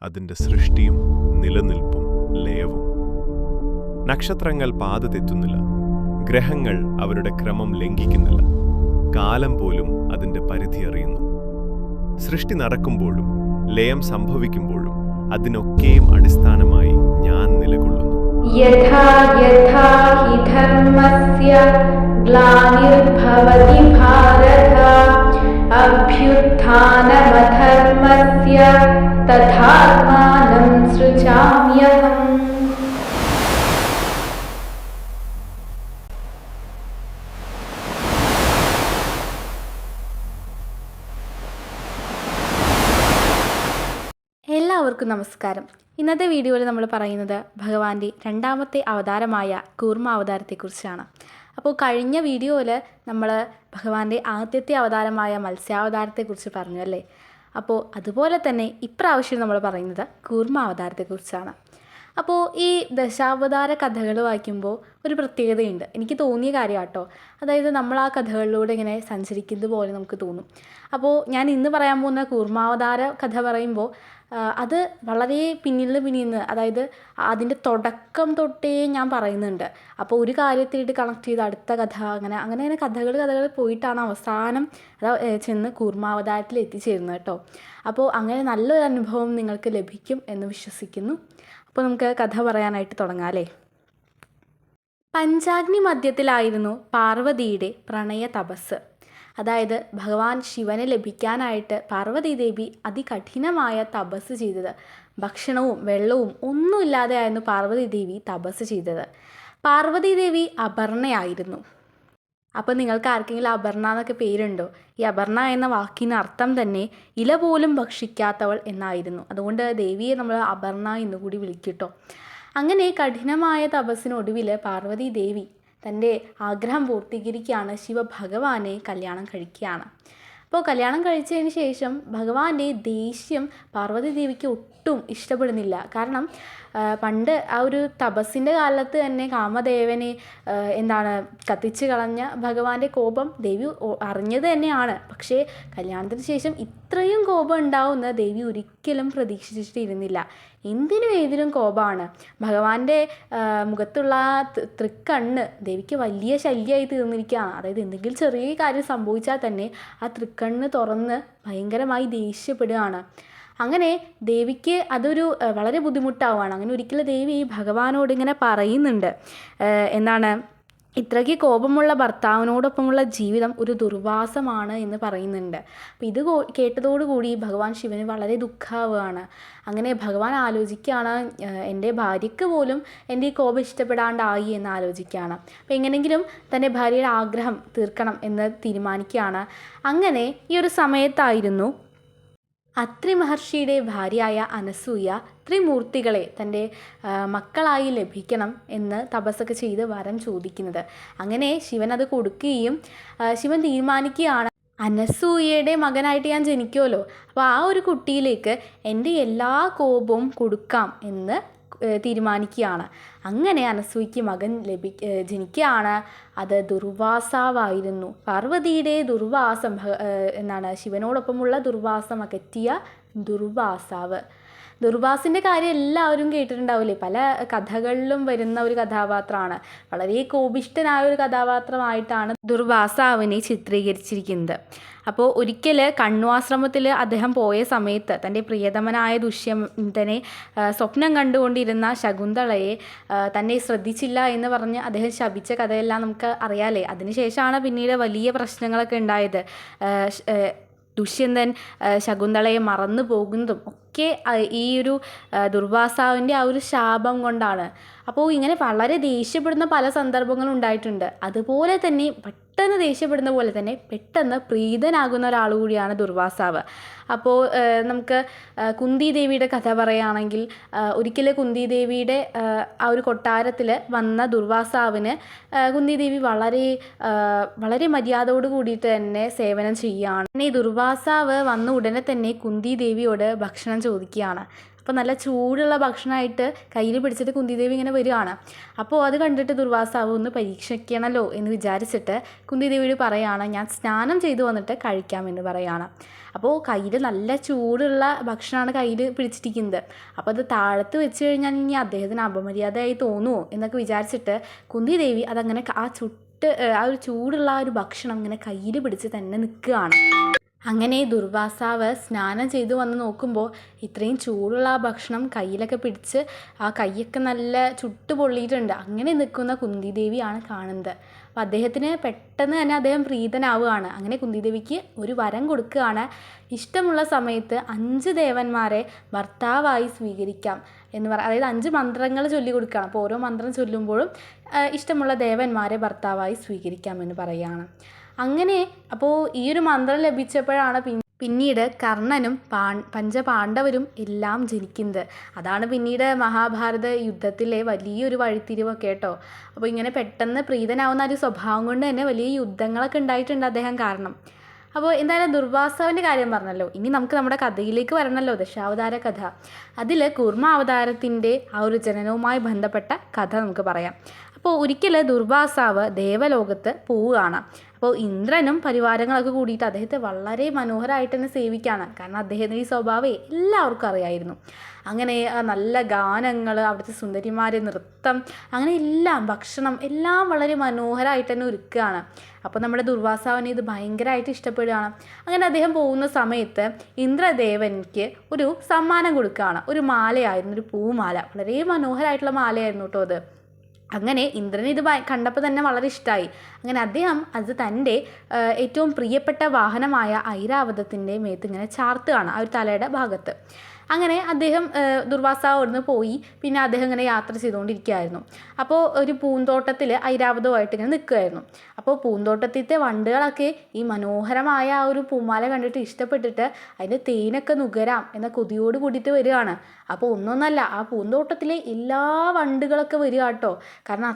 അതിൻ്റെ സൃഷ്ടിയും നിലനിൽപ്പും ലയവും. നക്ഷത്രങ്ങൾ പാത തെറ്റുന്നില്ല, ഗ്രഹങ്ങൾ അവരുടെ ക്രമം ലംഘിക്കുന്നില്ല, കാലം പോലും അതിൻ്റെ പരിധി അറിയുന്നു. സൃഷ്ടി നടക്കുമ്പോഴും ലയം സംഭവിക്കുമ്പോഴും അതിനൊക്കെയും അടിസ്ഥാനമായി ഞാൻ നിലകൊള്ളുന്നു. യഥാ യഥാ ഹി ധർമ്മസ്യ ഗ്ലാനിർഭവതി ഭാരത അഭ്യുത്ഥാനമധർമ്മസ്യ തഥാത്മാനം സൃജാമ്യഹം. എല്ലാവർക്കും നമസ്കാരം. ഇന്നത്തെ വീഡിയോയിൽ നമ്മൾ പറയുന്നത് ഭഗവാന്റെ രണ്ടാമത്തെ അവതാരമായ കൂർമ്മ അവതാരത്തെക്കുറിച്ചാണ്. അപ്പോൾ കഴിഞ്ഞ വീഡിയോയിൽ നമ്മൾ ഭഗവാന്റെ ആദ്യത്തെ അവതാരമായ മത്സ്യാവതാരത്തെക്കുറിച്ച് പറഞ്ഞു അല്ലേ. അപ്പോൾ അതുപോലെ തന്നെ ഇപ്രാവശ്യം നമ്മൾ പറയുന്നത് കൂർമ്മ അവതാരത്തെക്കുറിച്ചാണ്. അപ്പോൾ ഈ ദശാവതാര കഥകൾ വായിക്കുമ്പോൾ ഒരു പ്രത്യേകതയുണ്ട്, എനിക്ക് തോന്നിയ കാര്യം കേട്ടോ. അതായത് നമ്മൾ ആ കഥകളിലൂടെ ഇങ്ങനെ സഞ്ചരിക്കുന്നത് പോലെ നമുക്ക് തോന്നും. അപ്പോൾ ഞാൻ ഇന്ന് പറയാൻ പോകുന്ന കൂർമാവതാര കഥ പറയുമ്പോൾ അത് വളരെ പിന്നിൽ നിന്ന്, അതായത് അതിൻ്റെ തുടക്കം തൊട്ടേ ഞാൻ പറയുന്നുണ്ട്. അപ്പോൾ ഒരു കാര്യത്തിയിട്ട് കണക്ട് ചെയ്ത് അടുത്ത കഥ അങ്ങനെ കഥകൾ പോയിട്ടാണ് അവസാനം ചെന്ന് കൂർമാവതാരത്തിൽ എത്തിച്ചേരുന്നത് കേട്ടോ. അപ്പോൾ അങ്ങനെ നല്ലൊരു അനുഭവം നിങ്ങൾക്ക് ലഭിക്കും എന്ന് വിശ്വസിക്കുന്നു. അപ്പോൾ നമുക്ക് കഥ പറയാനായിട്ട് തുടങ്ങാം അല്ലേ. പഞ്ചാഗ്നി മധ്യത്തിലായിരുന്നു പാർവതിയുടെ പ്രണയ തപസ്. അതായത് ഭഗവാൻ ശിവനെ ലഭിക്കാനായിട്ട് പാർവതീദേവി അതികഠിനമായ തപസ് ചെയ്തത്. ഭക്ഷണവും വെള്ളവും ഒന്നുമില്ലാതെയായിരുന്നു പാർവതീദേവി തപസ് ചെയ്തത്. പാർവതീദേവി അപർണയായിരുന്നു. അപ്പോൾ നിങ്ങൾക്ക് ആർക്കെങ്കിലും അപർണ എന്നൊക്കെ പേരുണ്ടോ? ഈ അപർണ എന്ന വാക്കിന് അർത്ഥം തന്നെ ഇല പോലും ഭക്ഷിക്കാത്തവൾ എന്നായിരുന്നു. അതുകൊണ്ട് ദേവിയെ നമ്മൾ അപർണ എന്നുകൂടി വിളിക്കട്ടോ. അങ്ങനെ കഠിനമായ തപസ്സിനൊടുവിൽ പാർവതീദേവി തൻ്റെ ആഗ്രഹം പൂർത്തീകരിക്കുകയാണ്, ശിവഭഗവാനെ കല്യാണം കഴിക്കുകയാണ്. അപ്പോൾ കല്യാണം കഴിച്ചതിന് ശേഷം ഭഗവാന്റെ ദേഷ്യം പാർവതീദേവിക്ക് ഒട്ടും ഇഷ്ടപ്പെടുന്നില്ല. കാരണം പണ്ട് ആ ഒരു തപസ്സിൻ്റെ കാലത്ത് തന്നെ കാമദേവനെ കത്തിച്ച് കളഞ്ഞ ഭഗവാന്റെ കോപം ദേവി അറിഞ്ഞത് തന്നെയാണ്. പക്ഷേ കല്യാണത്തിന് ശേഷം ഇത്രയും കോപം ഉണ്ടാവുമെന്ന് ദേവി ഒരിക്കലും പ്രതീക്ഷിച്ചിട്ടിരുന്നില്ല. എന്തിനും ഏതിനും കോപമാണ്. ഭഗവാന്റെ മുഖത്തുള്ള തൃക്കണ്ണ് ദേവിക്ക് വലിയ ശല്യമായി തീർന്നിരിക്കുകയാണ്. അതായത് എന്തെങ്കിലും ചെറിയ കാര്യം സംഭവിച്ചാൽ തന്നെ ആ തൃക്കണ്ണ് തുറന്ന് ഭയങ്കരമായി ദേഷ്യപ്പെടുകയാണ്. അങ്ങനെ ദേവിക്ക് അതൊരു വളരെ ബുദ്ധിമുട്ടാവുകയാണ്. അങ്ങനെ ഒരിക്കലും ദേവി ഭഗവാനോട് ഇങ്ങനെ പറയുന്നുണ്ട്, ഇത്രയ്ക്ക് കോപമുള്ള ഭർത്താവിനോടൊപ്പമുള്ള ജീവിതം ഒരു ദുർവാസമാണ് എന്ന് പറയുന്നുണ്ട്. അപ്പോൾ ഇത് കേട്ടതോടുകൂടി ഭഗവാൻ ശിവന് വളരെ ദുഃഖമാവുകയാണ്. അങ്ങനെ ഭഗവാൻ ആലോചിക്കുകയാണ്, എൻ്റെ ഭാര്യയ്ക്ക് പോലും എൻ്റെ ഈ കോപം ഇഷ്ടപ്പെടാണ്ടായി എന്ന് ആലോചിക്കുകയാണ്. അപ്പോൾ എങ്ങനെയെങ്കിലും തൻ്റെ ഭാര്യയുടെ ആഗ്രഹം തീർക്കണം എന്ന് തീരുമാനിക്കുകയാണ്. അങ്ങനെ ഈ ഒരു സമയത്തായിരുന്നു അത്രി മഹർഷിയുടെ ഭാര്യയായ അനസൂയ ത്രിമൂർത്തികളെ തൻ്റെ മക്കളായി ലഭിക്കണം എന്ന് തപസ്സൊക്കെ ചെയ്ത് വരം ചോദിക്കുന്നത്. അങ്ങനെ ശിവൻ അത് കൊടുക്കുകയും ശിവൻ തീരുമാനിക്കുകയാണ്, അനസൂയയുടെ മകനായിട്ട് ഞാൻ ജനിക്കുമല്ലോ, അപ്പോൾ ആ ഒരു കുട്ടിയിലേക്ക് എൻ്റെ എല്ലാ കോപവും കൊടുക്കാം എന്ന് തീരുമാനിക്കുകയാണ്. അങ്ങനെ അനസൂയയ്ക്ക് മകൻ ജനിക്കുകയാണ്. അത് ദുർവാസാവായിരുന്നു. പാർവതിയുടെ ദുർവാസം ശിവനോടൊപ്പമുള്ള ദുർവാസം അകറ്റിയ ദുർവാസാവ്. ദുർവാസിൻ്റെ കാര്യം എല്ലാവരും കേട്ടിട്ടുണ്ടാവില്ലേ. പല കഥകളിലും വരുന്ന ഒരു കഥാപാത്രമാണ്. വളരെ കോപിഷ്ഠനായ ഒരു കഥാപാത്രമായിട്ടാണ് ദുർവാസാവിനെ ചിത്രീകരിച്ചിരിക്കുന്നത്. അപ്പോൾ ഒരിക്കൽ കണ്വാശ്രമത്തിൽ അദ്ദേഹം പോയ സമയത്ത് തൻ്റെ പ്രിയതമനായ ദുഷ്യന്തനെ സ്വപ്നം കണ്ടുകൊണ്ടിരുന്ന ശകുന്തളയെ തന്നെ ശ്രദ്ധിച്ചില്ല എന്ന് പറഞ്ഞ് അദ്ദേഹം ശപിച്ച കഥയെല്ലാം നമുക്ക് അറിയാലേ. അതിനുശേഷമാണ് പിന്നീട് വലിയ പ്രശ്നങ്ങളൊക്കെ ഉണ്ടായത്. ദുഷ്യന്തൻ ശകുന്തളയെ മറന്നു പോകുന്നതും ഒക്കെ ഈ ഒരു ദുർവാസാവിൻ്റെ ആ ഒരു ശാപം കൊണ്ടാണ്. അപ്പോൾ ഇങ്ങനെ വളരെ ദേഷ്യപ്പെടുന്ന പല സന്ദർഭങ്ങളും ഉണ്ടായിട്ടുണ്ട്. അതുപോലെ തന്നെ പെട്ടെന്ന് ദേഷ്യപ്പെടുന്ന പോലെ തന്നെ പെട്ടെന്ന് പ്രീതനാകുന്ന ഒരാൾ കൂടിയാണ് ദുർവാസാവ്. അപ്പോൾ നമുക്ക് കുന്തി ദേവിയുടെ കഥ പറയുകയാണെങ്കിൽ ഒരിക്കൽ കുന്തി ദേവിയുടെ ആ ഒരു കൊട്ടാരത്തിൽ വന്ന ദുർവാസാവിന് കുന്തി ദേവി വളരെ മര്യാദയോട് കൂടിയിട്ട് തന്നെ സേവനം ചെയ്യുകയാണ്. ഈ ദുർവാസാവ് വന്ന ഉടനെ തന്നെ കുന്തി ദേവിയോട് ഭക്ഷണം ചോദിക്കുകയാണ്. അപ്പോൾ നല്ല ചൂടുള്ള ഭക്ഷണമായിട്ട് കയ്യിൽ പിടിച്ചിട്ട് കുന്തിദേവി ഇങ്ങനെ വരികയാണ്. അപ്പോൾ അത് കണ്ടിട്ട് ദുർവാസാവ് ഒന്ന് പരീക്ഷിക്കണമല്ലോ എന്ന് വിചാരിച്ചിട്ട് കുന്തിദേവിയോട് പറയുകയാണ്, ഞാൻ സ്നാനം ചെയ്തു വന്നിട്ട് കഴിക്കാമെന്ന് പറയുകയാണ്. അപ്പോൾ കയ്യിൽ നല്ല ചൂടുള്ള ഭക്ഷണമാണ് കയ്യിൽ പിടിച്ചിരിക്കുന്നത്. അപ്പോൾ അത് താഴത്ത് വെച്ച് കഴിഞ്ഞാൽ ഇനി അദ്ദേഹത്തിന് അപമര്യാദയായി തോന്നുമോ എന്നൊക്കെ വിചാരിച്ചിട്ട് കുന്തിദേവി അതങ്ങനെ ആ ഒരു ചൂടുള്ള ആ ഒരു ഭക്ഷണം ഇങ്ങനെ കയ്യിൽ പിടിച്ച് തന്നെ നിൽക്കുകയാണ്. അങ്ങനെ ദുർവാസാവ് സ്നാനം ചെയ്തു വന്ന് നോക്കുമ്പോൾ ഇത്രയും ചൂടുള്ള ആ ഭക്ഷണം കയ്യിലൊക്കെ പിടിച്ച് ആ കൈയൊക്കെ നല്ല ചുട്ട് പൊള്ളിയിട്ടുണ്ട്. അങ്ങനെ നിൽക്കുന്ന കുന്തിദേവിയാണ് കാണുന്നത്. അപ്പോൾ അദ്ദേഹത്തിന് പെട്ടെന്ന് തന്നെ അദ്ദേഹം പ്രീതനാവുകയാണ്. അങ്ങനെ കുന്തിദേവിക്ക് ഒരു വരം കൊടുക്കുകയാണ്, ഇഷ്ടമുള്ള സമയത്ത് 5 ദേവന്മാരെ ഭർത്താവായി സ്വീകരിക്കാം എന്ന് അതായത് 5 മന്ത്രങ്ങൾ ചൊല്ലി കൊടുക്കുകയാണ്. അപ്പോൾ ഓരോ മന്ത്രം ചൊല്ലുമ്പോഴും ഇഷ്ടമുള്ള ദേവന്മാരെ ഭർത്താവായി സ്വീകരിക്കാമെന്ന് പറയുകയാണ്. അങ്ങനെ അപ്പോൾ ഈ ഒരു മന്ത്രം ലഭിച്ചപ്പോഴാണ് പിന്നീട് കർണനും പഞ്ചപാണ്ഡവരും എല്ലാം ജനിക്കുന്നത്. അതാണ് പിന്നീട് മഹാഭാരത യുദ്ധത്തിലെ വലിയൊരു വഴിത്തിരിവൊക്കെ കേട്ടോ. അപ്പോൾ ഇങ്ങനെ പെട്ടെന്ന് പ്രീതനാവുന്ന ഒരു സ്വഭാവം കൊണ്ട് തന്നെ വലിയ യുദ്ധങ്ങളൊക്കെ ഉണ്ടായിട്ടുണ്ട് അദ്ദേഹം കാരണം. അപ്പോൾ എന്തായാലും ദുർവാസാവിൻ്റെ കാര്യം പറഞ്ഞല്ലോ, ഇനി നമുക്ക് നമ്മുടെ കഥയിലേക്ക് വരണമല്ലോ, ദശാവതാര കഥ. അതിൽ കൂർമാവതാരത്തിൻ്റെ ആ ഒരു ജനനവുമായി ബന്ധപ്പെട്ട കഥ നമുക്ക് പറയാം. അപ്പോൾ ഒരിക്കൽ ദുർവാസാവ് ദേവലോകത്ത് പോവുകയാണ്. അപ്പോൾ ഇന്ദ്രനും പരിവാരങ്ങളൊക്കെ കൂടിയിട്ട് അദ്ദേഹത്തെ വളരെ മനോഹരമായിട്ട് തന്നെ സേവിക്കുകയാണ്. കാരണം അദ്ദേഹത്തിൻ്റെ ഈ സ്വഭാവം എല്ലാവർക്കും അറിയായിരുന്നു. അങ്ങനെ നല്ല ഗാനങ്ങൾ, അവിടുത്തെ സുന്ദരിമാരെ, നൃത്തം, അങ്ങനെ എല്ലാം, ഭക്ഷണം എല്ലാം വളരെ മനോഹരമായിട്ട് തന്നെ ഒരുക്കുകയാണ്. അപ്പോൾ നമ്മുടെ ദുർവാസാവിനെ ഇത് ഭയങ്കരമായിട്ട് ഇഷ്ടപ്പെടുകയാണ്. അങ്ങനെ അദ്ദേഹം പോകുന്ന സമയത്ത് ഇന്ദ്രദേവനിക്ക് ഒരു സമ്മാനം കൊടുക്കുകയാണ്. ഒരു മാലയായിരുന്നു, ഒരു പൂമാല, വളരെ മനോഹരമായിട്ടുള്ള മാലയായിരുന്നു കേട്ടോ അത്. അങ്ങനെ ഇന്ദ്രന് ഇത് കണ്ടപ്പോൾ തന്നെ വളരെ ഇഷ്ടമായി. അങ്ങനെ അദ്ദേഹം അത് തൻ്റെ ഏറ്റവും പ്രിയപ്പെട്ട വാഹനമായ ഐരാവതത്തിൻ്റെ മേത്ത് ഇങ്ങനെ ചാർത്തുകയാണ്, ആ ഒരു തലയുടെ ഭാഗത്ത്. അങ്ങനെ അദ്ദേഹം ദുർവാസാവ് അവിടുന്ന് പോയി. പിന്നെ അദ്ദേഹം ഇങ്ങനെ യാത്ര ചെയ്തുകൊണ്ടിരിക്കുകയായിരുന്നു. അപ്പോൾ ഒരു പൂന്തോട്ടത്തിൽ ഐരാവതവുമായിട്ട് ഇങ്ങനെ നിൽക്കുകയായിരുന്നു. അപ്പോൾ പൂന്തോട്ടത്തിലത്തെ വണ്ടുകളൊക്കെ ഈ മനോഹരമായ ആ ഒരു പൂമാല കണ്ടിട്ട് ഇഷ്ടപ്പെട്ടിട്ട് അതിൻ്റെ തേനൊക്കെ നുകരാം എന്ന കൊതിയോട് കൂടിയിട്ട് വരികയാണ്. അപ്പോൾ ഒന്നൊന്നല്ല, ആ പൂന്തോട്ടത്തിലെ എല്ലാ വണ്ടുകളൊക്കെ വരിക കേട്ടോ. കാരണം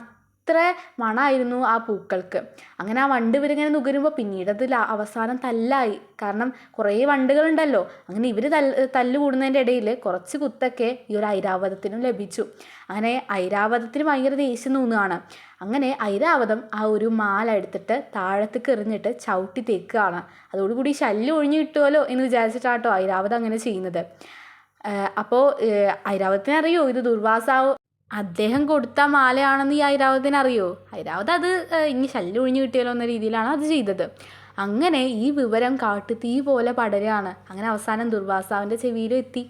അത്ര മണമായിരുന്നു ആ പൂക്കൾക്ക്. അങ്ങനെ ആ വണ്ട് ഇവരിങ്ങനെ നുകരുമ്പോൾ പിന്നീട് അത് അവസാനം തല്ലായി. കാരണം കുറേ വണ്ടുകളുണ്ടല്ലോ. അങ്ങനെ ഇവർ തല്ലുകൂടുന്നതിൻ്റെ ഇടയിൽ കുറച്ച് കുത്തൊക്കെ ഈ ഒരു ഐരാവതത്തിനും ലഭിച്ചു. അങ്ങനെ ഐരാവതത്തിന് ഭയങ്കര ദേഷ്യം തോന്നുകയാണ്. അങ്ങനെ ഐരാവതം ആ ഒരു മാല എടുത്തിട്ട് താഴത്തേക്ക് എറിഞ്ഞിട്ട് ചവിട്ടി തേക്കുകയാണ്. അതോടുകൂടി ശല്യം ഒഴിഞ്ഞു കിട്ടുമല്ലോ എന്ന് വിചാരിച്ചിട്ടാട്ടോ ഐരാവതം അങ്ങനെ ചെയ്യുന്നത്. അപ്പോൾ ഐരാവതത്തിന് അറിയോ ഇത് ദുർവാസാവ് അദ്ദേഹം കൊടുത്ത മാലയാണെന്ന് ഈ ഐരാവതത്തിന് അറിയോ? ഐരാവതം അത് ഇനി ശല്യം ഒഴിഞ്ഞു കിട്ടിയല്ലോ എന്ന രീതിയിലാണ് അത് ചെയ്തത്. അങ്ങനെ ഈ വിവരം കാട്ടുതീ പോലെ പടരുകയാണ്. അങ്ങനെ അവസാനം ദുർവാസാവിൻ്റെ ചെവിയിലും എത്തി.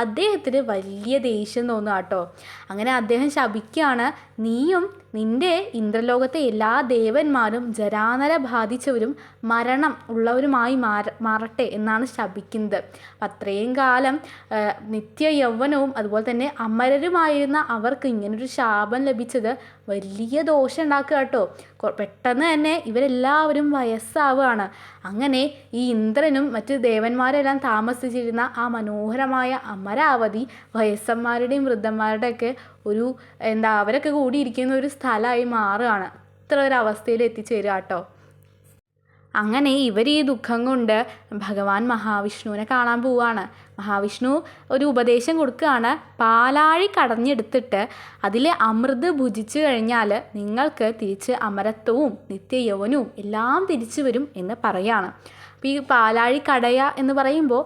അദ്ദേഹത്തിന് വലിയ ദേഷ്യം തോന്നുക കേട്ടോ. അങ്ങനെ അദ്ദേഹം ശപിക്കുകയാണ്, നീയും നിൻ്റെ ഇന്ദ്രലോകത്തെ എല്ലാ ദേവന്മാരും ജരാനര ബാധിച്ചവരും മരണം ഉള്ളവരുമായി മാറട്ടെ എന്നാണ് ശപിക്കുന്നത്. അപ്പം അത്രയും കാലം നിത്യ യൗവനവും അതുപോലെ തന്നെ അമരരുമായിരുന്ന അവർക്ക് ഇങ്ങനൊരു ശാപം ലഭിച്ചത് വലിയ ദോഷം ഉണ്ടാക്കുക കേട്ടോ. പെട്ടെന്ന് തന്നെ ഇവരെല്ലാവരും വയസ്സാവുകയാണ്. അങ്ങനെ ഈ ഇന്ദ്രനും മറ്റ് ദേവന്മാരെല്ലാം താമസിച്ചിരുന്ന ആ മനോഹരമായ അമരാവതി വയസ്സന്മാരുടെയും വൃദ്ധന്മാരുടെയൊക്കെ ഒരു അവരൊക്കെ കൂടിയിരിക്കുന്ന ഒരു സ്ഥലമായി മാറുകയാണ്. ഇത്ര ഒരു അവസ്ഥയിൽ എത്തിച്ചേരുക കേട്ടോ. അങ്ങനെ ഇവർ ഈ ദുഃഖം കൊണ്ട് ഭഗവാൻ മഹാവിഷ്ണുവിനെ കാണാൻ പോവുകയാണ്. മഹാവിഷ്ണു ഒരു ഉപദേശം കൊടുക്കുകയാണ്, പാലാഴി കടഞ്ഞെടുത്തിട്ട് അതിലെ അമൃത് ഭുജിച്ചു കഴിഞ്ഞാൽ നിങ്ങൾക്ക് തിരിച്ച് അമരത്വവും നിത്യയൗവനവും എല്ലാം തിരിച്ചു വരും എന്ന് പറയാണ്. അപ്പോൾ ഈ പാലാഴി കടയ എന്ന് പറയുമ്പോൾ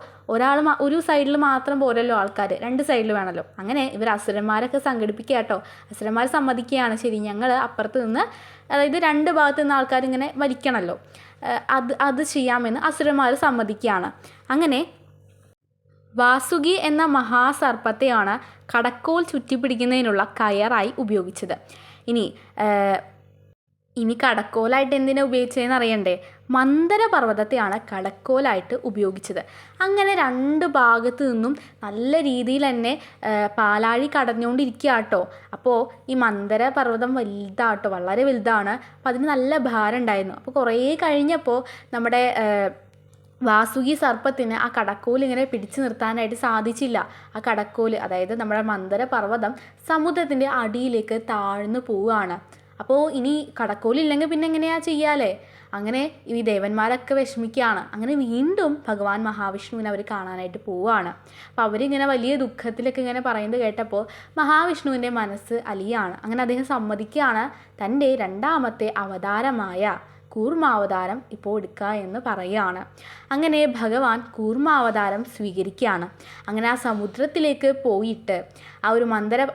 ഒരു സൈഡിൽ മാത്രം പോരല്ലോ ആൾക്കാർ, 2 സൈഡിൽ വേണമല്ലോ. അങ്ങനെ ഇവർ അസുരന്മാരൊക്കെ സംഘടിപ്പിക്കുക കേട്ടോ. അസുരന്മാർ സമ്മതിക്കുകയാണ്, ശരി ഞങ്ങൾ അപ്പുറത്ത് നിന്ന്, അതായത് 2 ഭാഗത്തു നിന്ന് ആൾക്കാർ ഇങ്ങനെ വലിക്കണമല്ലോ, അത് ചെയ്യാമെന്ന് അസുരന്മാർ സമ്മതിക്കുകയാണ്. അങ്ങനെ വാസുകി എന്ന മഹാസർപ്പത്തെയാണ് കടക്കോൽ ചുറ്റിപ്പിടിക്കുന്നതിനുള്ള കയറായി ഉപയോഗിച്ചത്. ഇനി കടക്കോലായിട്ട് എന്തിനാ ഉപയോഗിച്ചതെന്ന് അറിയണ്ടേ? മന്ദര പർവ്വതത്തെയാണ് കടക്കോലായിട്ട് ഉപയോഗിച്ചത്. അങ്ങനെ 2 ഭാഗത്തു നിന്നും നല്ല രീതിയിൽ തന്നെ പാലാഴി കടഞ്ഞുകൊണ്ടിരിക്കുക കേട്ടോ. അപ്പോൾ ഈ മന്ദര പർവ്വതം വലുതാട്ടോ, വളരെ വലുതാണ്. അപ്പോൾ അതിന് നല്ല ഭാരം ഉണ്ടായിരുന്നു. അപ്പോൾ കുറേ കഴിഞ്ഞപ്പോൾ നമ്മുടെ വാസുകി സർപ്പത്തിന് ആ കടക്കോൽ ഇങ്ങനെ പിടിച്ചു നിർത്താനായിട്ട് സാധിച്ചില്ല. ആ കടക്കോൽ, അതായത് നമ്മുടെ മന്ദര പർവ്വതം സമുദ്രത്തിൻ്റെ അടിയിലേക്ക് താഴ്ന്നു പോവുകയാണ്. അപ്പോൾ ഇനി കടക്കോലില്ലെങ്കിൽ പിന്നെ എങ്ങനെയാ ചെയ്യാലേ? അങ്ങനെ ഈ ദേവന്മാരൊക്കെ വിഷമിക്കുകയാണ്. അങ്ങനെ വീണ്ടും ഭഗവാൻ മഹാവിഷ്ണുവിനെ അവർ കാണാനായിട്ട് പോവുകയാണ്. അപ്പോൾ അവരിങ്ങനെ വലിയ ദുഃഖത്തിലൊക്കെ ഇങ്ങനെ പറയുന്നത് കേട്ടപ്പോൾ മഹാവിഷ്ണുവിൻ്റെ മനസ്സ് അലിയാണ്. അങ്ങനെ അദ്ദേഹം സമ്മതിക്കുകയാണ് തൻ്റെ രണ്ടാമത്തെ അവതാരമായ കൂർമാവതാരം ഇപ്പോൾ എടുക്കുക എന്ന് പറയുകയാണ്. അങ്ങനെ ഭഗവാൻ കൂർമാവതാരം സ്വീകരിക്കുകയാണ്. അങ്ങനെ ആ സമുദ്രത്തിലേക്ക് പോയിട്ട്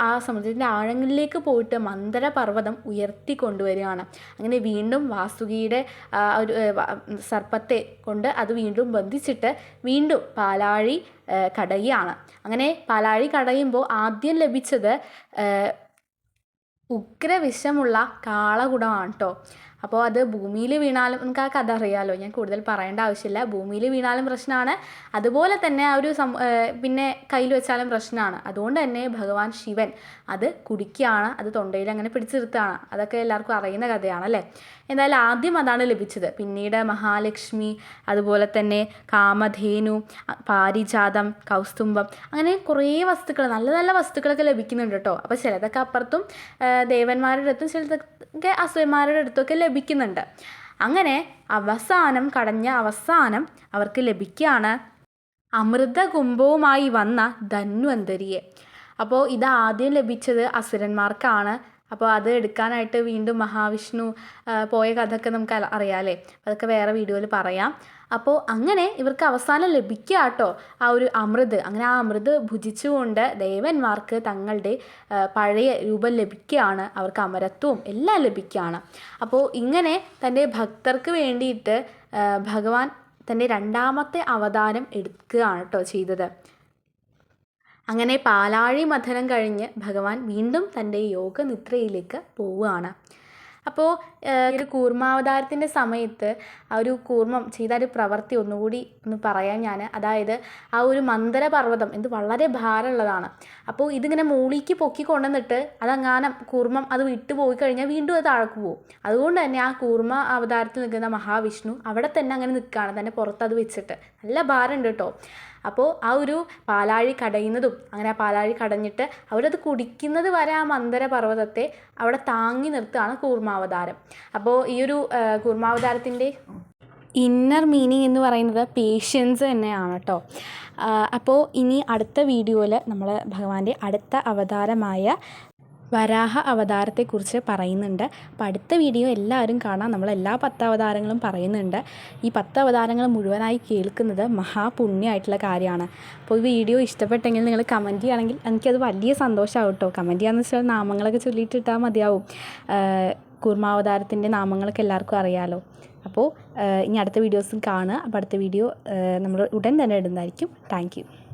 ആ സമുദ്രത്തിൻ്റെ ആഴങ്ങളിലേക്ക് പോയിട്ട് മന്ദര പർവ്വതം ഉയർത്തി കൊണ്ടുവരികയാണ്. അങ്ങനെ വീണ്ടും വാസുകിയുടെ ഒരു സർപ്പത്തെ കൊണ്ട് അത് വീണ്ടും ബന്ധിച്ചിട്ട് വീണ്ടും പാലാഴി കടയുകയാണ്. അങ്ങനെ പാലാഴി കടയുമ്പോൾ ആദ്യം ലഭിച്ചത് ഉഗ്രവിഷമുള്ള കാളകുടമാണ് കേട്ടോ. അപ്പോൾ അത് ഭൂമിയിൽ വീണാലും നമുക്ക് ആ കഥ അറിയാമല്ലോ, ഞാൻ കൂടുതൽ പറയേണ്ട ആവശ്യമില്ല. ഭൂമിയിൽ വീണാലും പ്രശ്നമാണ്, അതുപോലെ തന്നെ ആ ഒരു പിന്നെ കയ്യിൽ വെച്ചാലും പ്രശ്നമാണ്. അതുകൊണ്ട് തന്നെ ഭഗവാൻ ശിവൻ അത് കുടിക്കുകയാണ്, അത് തൊണ്ടയിൽ അങ്ങനെ പിടിച്ചു നിർത്തുകയാണ്. അതൊക്കെ എല്ലാവർക്കും അറിയുന്ന കഥയാണല്ലേ. എന്തായാലും ആദ്യം അതാണ് ലഭിച്ചത്. പിന്നീട് മഹാലക്ഷ്മി, അതുപോലെ തന്നെ കാമധേനു, പാരിജാതം, കൗസ്തുഭം, അങ്ങനെ കുറേ വസ്തുക്കൾ, നല്ല നല്ല വസ്തുക്കളൊക്കെ ലഭിക്കുന്നുണ്ട് കേട്ടോ. അപ്പോൾ ചിലതൊക്കെ അപ്പുറത്തും ദേവന്മാരുടെ അടുത്തും ചിലതൊക്കെ അസുരന്മാരുടെ അടുത്തൊക്കെ ലഭിക്കുന്നുണ്ട്. അങ്ങനെ അവസാനം അവർക്ക് ലഭിക്കുകയാണ് അമൃതകുംഭവുമായി വന്ന ധന്വന്തരിയെ. അപ്പോൾ ഇത് ആദ്യം ലഭിച്ചത് അസുരന്മാർക്കാണ്. അപ്പോൾ അത് എടുക്കാനായിട്ട് വീണ്ടും മഹാവിഷ്ണു പോയ കഥയൊക്കെ നമുക്ക് അറിയാമല്ലേ. അതൊക്കെ വേറെ വീഡിയോയിൽ പറയാം. അപ്പോൾ അങ്ങനെ ഇവർക്ക് അവസാനം ലഭിക്കുക കേട്ടോ ആ ഒരു അമൃത്. അങ്ങനെ ആ അമൃത് ഭുജിച്ചുകൊണ്ട് ദേവന്മാർക്ക് തങ്ങളുടെ പഴയ രൂപം ലഭിക്കുകയാണ്, അവർക്ക് അമരത്വവും എല്ലാം ലഭിക്കുകയാണ്. അപ്പോൾ ഇങ്ങനെ തൻ്റെ ഭക്തർക്ക് വേണ്ടിയിട്ട് ഭഗവാൻ തൻ്റെ രണ്ടാമത്തെ അവതാരം എടുക്കുകയാണ് കേട്ടോ ചെയ്തത്. അങ്ങനെ പാലാഴി മഥനം കഴിഞ്ഞ് ഭഗവാൻ വീണ്ടും തൻ്റെ യോഗനിദ്രയിലേക്ക് പോവുകയാണ്. അപ്പോൾ ഒരു കൂർമാവതാരത്തിൻ്റെ സമയത്ത് ആ ഒരു കൂർമ്മം ചെയ്ത ഒരു പ്രവൃത്തി ഒന്നുകൂടി പറയാം ഞാൻ. അതായത് ആ ഒരു മന്ദര പർവ്വതം ഇത് വളരെ ഭാരമുള്ളതാണ്. അപ്പോൾ ഇതിങ്ങനെ മുകളിലേക്ക് പൊക്കി കൊണ്ടുവന്നിട്ട് അതങ്ങാനം കൂർമ്മം അത് വിട്ടു പോയി കഴിഞ്ഞാൽ വീണ്ടും അത് താഴേക്ക് പോകും. അതുകൊണ്ട് തന്നെ ആ കൂർമ്മ അവതാരത്തിൽ നിൽക്കുന്ന മഹാവിഷ്ണു അവിടെ തന്നെ അങ്ങനെ നിൽക്കുകയാണ്, തന്നെ പുറത്ത് അത് വെച്ചിട്ട്. നല്ല ഭാരമുണ്ട് കേട്ടോ. അപ്പോൾ ആ ഒരു പാലാഴി കടയുന്നതും അങ്ങനെ ആ പാലാഴി കടഞ്ഞിട്ട് അവരത് കുടിക്കുന്നത് വരെ ആ മന്ദര പർവ്വതത്തെ അവിടെ താങ്ങി നിർത്തുകയാണ് കൂർമാവതാരം. അപ്പോൾ ഈ ഒരു കൂർമാവതാരത്തിൻ്റെ ഇന്നർ മീനിങ് എന്ന് പറയുന്നത് പേഷ്യൻസ് തന്നെയാണ് കേട്ടോ. അപ്പോൾ ഇനി അടുത്ത വീഡിയോയിൽ നമ്മൾ ഭഗവാന്റെ അടുത്ത അവതാരമായ വരാഹ അവതാരത്തെക്കുറിച്ച് പറയുന്നുണ്ട്. അപ്പോൾ അടുത്ത വീഡിയോ എല്ലാവരും കാണാം. നമ്മളെല്ലാ 10 അവതാരങ്ങളും പറയുന്നുണ്ട്. ഈ 10 അവതാരങ്ങൾ മുഴുവനായി കേൾക്കുന്നത് മഹാപുണ്യമായിട്ടുള്ള കാര്യമാണ്. അപ്പോൾ ഈ വീഡിയോ ഇഷ്ടപ്പെട്ടെങ്കിൽ നിങ്ങൾ കമൻറ്റ് ചെയ്യുകയാണെങ്കിൽ എനിക്കത് വലിയ സന്തോഷമാവും കേട്ടോ. കമൻറ്റ് ചെയ്യാന്ന് വെച്ചാൽ നാമങ്ങളൊക്കെ ചൊല്ലിയിട്ടിട്ടാൽ മതിയാവും. കൂർമാവതാരത്തിൻ്റെ നാമങ്ങളൊക്കെ എല്ലാവർക്കും അറിയാമല്ലോ. അപ്പോൾ ഇനി അടുത്ത വീഡിയോസും കാണുക. അപ്പോൾ അടുത്ത വീഡിയോ നമ്മൾ ഉടൻ തന്നെ ഇടുന്നതായിരിക്കും. Thank you.